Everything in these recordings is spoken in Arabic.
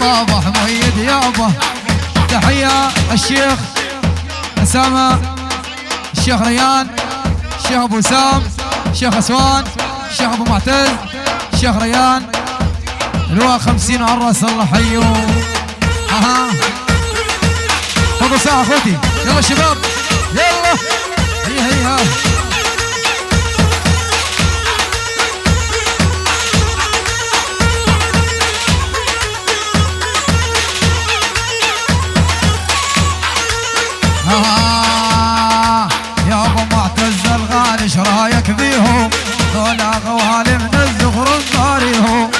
طابة حميد يابا. تحية الشيخ أسامة، الشيخ ريان، الشيخ أبو سام، الشيخ أسوان، الشيخ أبو معتز، الشيخ ريان، الواء 50 على الراس. الله حيو. اها خذوا ساعة اخوتي، يلا شباب يلا. هيا يا ابو معتز الغالي ايش رايك بيهم؟ ذولا غوالي من الزغر الطاريهم.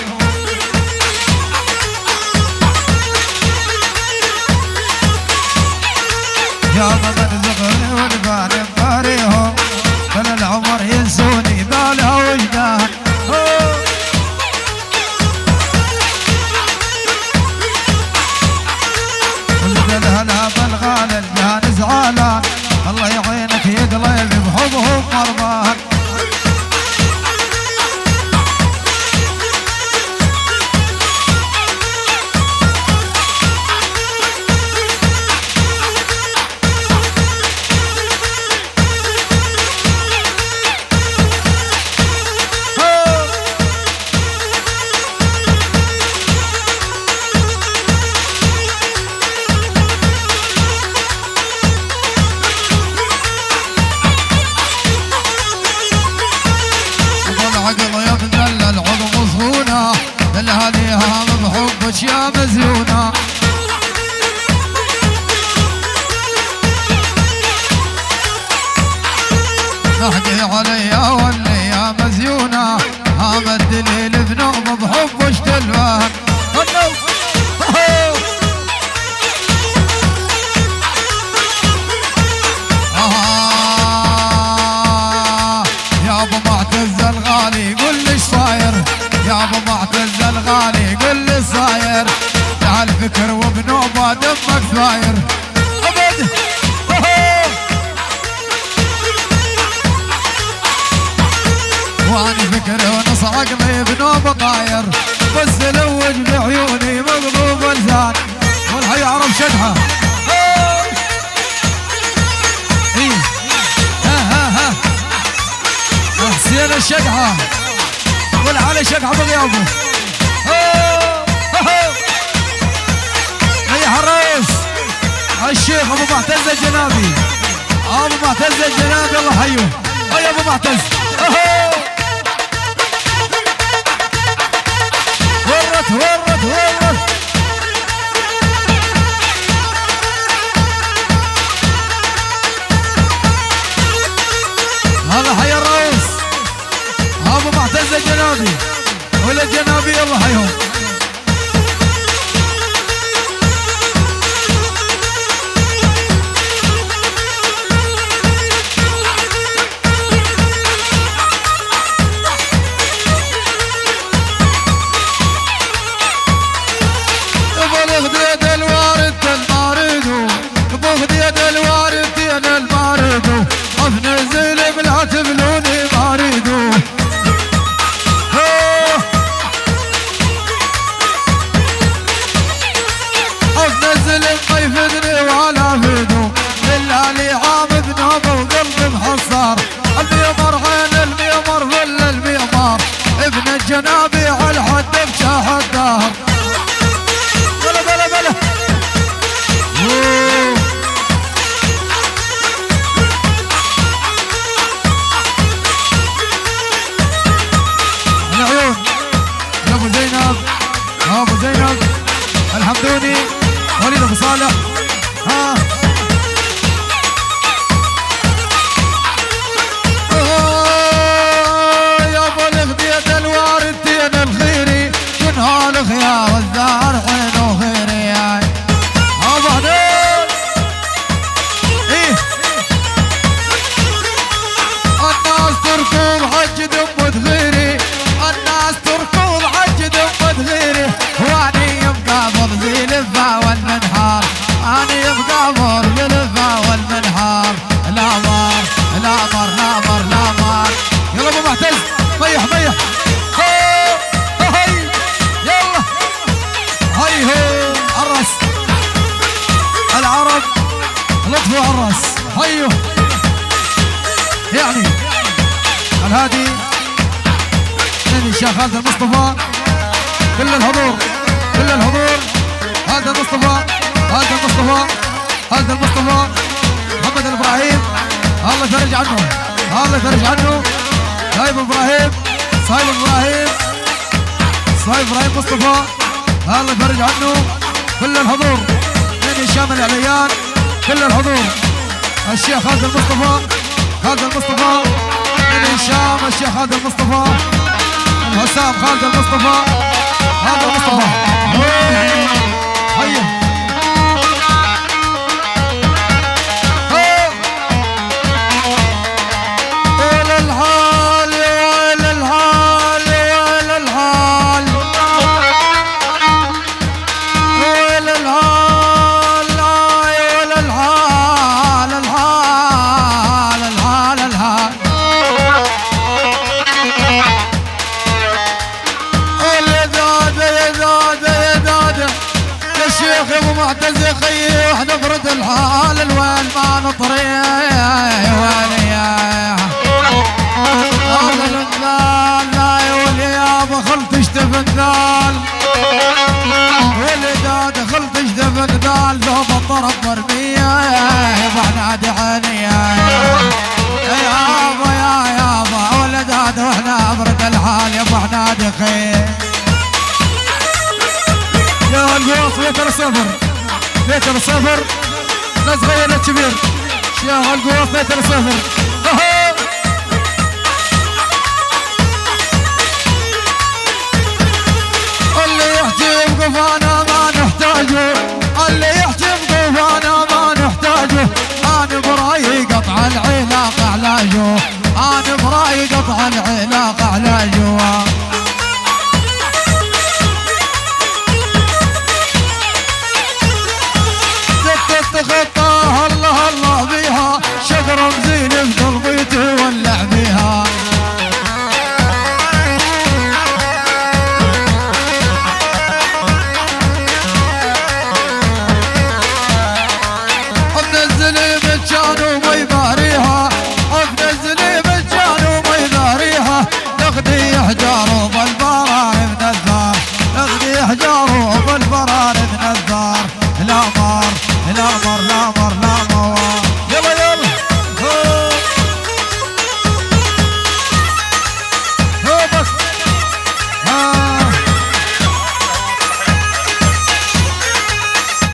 يا من زغري والبال مباريهم، كل العمر ينسوني بالها وجدان. ولد الهلا بالغالي الجان زعلان، الله يعينك يقلب بحبهم مرضان. الهديها بحبك يا مزيونة. نحكي عليا واللي يا مزيونة، هام الدليل بنوم بحبك تلوان. يا ابو معتز الغالي قول لي ايش صاير، يا ابو معتز الغالي قل لي صاير، تعال فكر وبنوبه دمك ثاير ابد. واني فكر ونص عقلي بنوبه طاير، بس لوج بعيوني مغضوب لسان، والحي يعرف شدحه. حسين الشدحه قول علي شدحه بغيابه. يا حراس الشيخ ابو معتز الجنابي، ابو معتز الجنابي الله حيوه. يا ابو معتز ورت ورت ورت. الله حي الرئيس ابو معتز الجنابي ولا الجنابي الله حيهم. جنابي على الحد بشاح الدهر. بلا بلا بلا العيون يا ابو زينب، يا ابو زينب الحمدوني وليد ابو صالح. يا والدار حين وخيري ابو هدول. ايه الناس تركض حج دم غيري، الناس تركض حج دم غيري، واني يبقى مرضي لفا والمنحار، اني يبقى مرضي لفا والمنحار. لا مار لا مار لا مار لا مار. يلا ابو معتز ميح ميح. ايوه يعني الهادي نادي الشيخ خالد المصطفى. كل الحضور كل الحضور. خالد المصطفى خالد المصطفى خالد المصطفى. محمد الابراهيم الله يفرج عنه الله يفرج عنه. صايب ابراهيم صايب ابراهيم صايب ابراهيم مصطفى الله يفرج عنه. كل الحضور من هشام العليان. كل الحضور. الشيخ خالد المصطفى خالد المصطفى من هشام. الشيخ خالد المصطفى من حسام خالد المصطفى خالد المصطفى. هيا معتز خيي واحنا فرد الحال الوين ما نطري وين يا النال لا يولي يا بخلت اشتفنال ولدا دخلت اشتفنال لو بطرب مرمية يا دحنية يابا يا يابا ولداد واحنا فرد الحال يا بحنادي خيي. يا القوص ليتر صفر ليتر صفر لا صغير لا كبير. يا القوص ليتر صفر. اللي يحجي بقفان